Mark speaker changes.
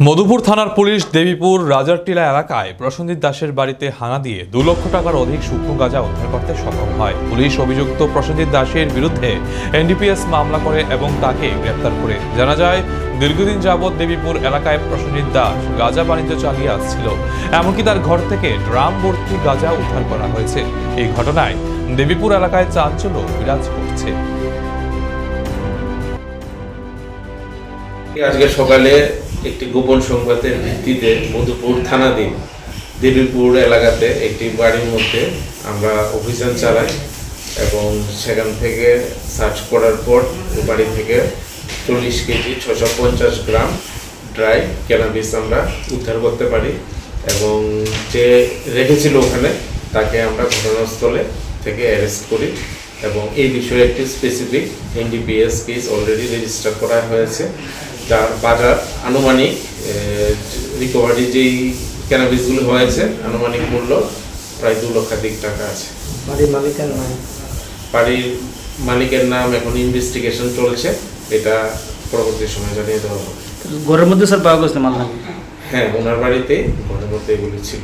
Speaker 1: মধুপুর থানার পুলিশ দেবীপুর রাজারটিলা এলাকায় প্রসেনজিৎ দাসের বাড়িতে হানা দিয়ে 2 লক্ষ টাকার অধিক শুকনো গাঁজা উদ্ধার করতে সক্ষম হয়। পুলিশ অভিযুক্ত প্রসেনজিৎ দাসের বিরুদ্ধে এনডিপিএস মামলা করে এবং তাকে গ্রেপ্তার করে। জানা যায়, দীর্ঘদিন যাবৎ দেবীপুর এলাকায় প্রসেনজিৎ দাস গাঁজা বাণিজ্য চালিয়ে আসছিল। এমনকি তার ঘর থেকে ড্রাম ভর্তি গাঁজা উদ্ধার করা হয়েছে। এই ঘটনায় দেবীপুর এলাকায় চাঞ্চল্য বিরাজ করছে।
Speaker 2: আজকে সকালে একটি গোপন সংবাদের ভিত্তিতে মধুপুর থানাধীন দেবীপুর এলাকাতে একটি বাড়ির মধ্যে আমরা অভিযান চালাই এবং সেখান থেকে সার্চ করার পর বাড়ি থেকে 40 কেজি 650 গ্রাম ড্রাই ক্যানাবিস আমরা উদ্ধার করতে পারি এবং যে রেখেছিল ওখানে তাকে আমরা ঘটনাস্থলে থেকে অ্যারেস্ট করি এবং এই বিষয়ে একটি specific NDPS case already register করা হয়েছে, যার বাজার আনুমানিক রিকভারি যেই ক্যানাবিসগুলো হয়েছে আনুমানিক মূল্য প্রায় 2 লক্ষাধিক টাকা আছে। বাড়ির মালিকের নাম এখন ইনভেস্টিগেশন চলছে, এটা পরবর্তী সময় জানিয়ে দেওয়া হবে।
Speaker 3: ঘরের মধ্যে স্যার পাওয়া গেছে মাল নাকি?
Speaker 2: হ্যাঁ, ওনার বাড়িতে ঘরের মধ্যে এগুলি ছিল।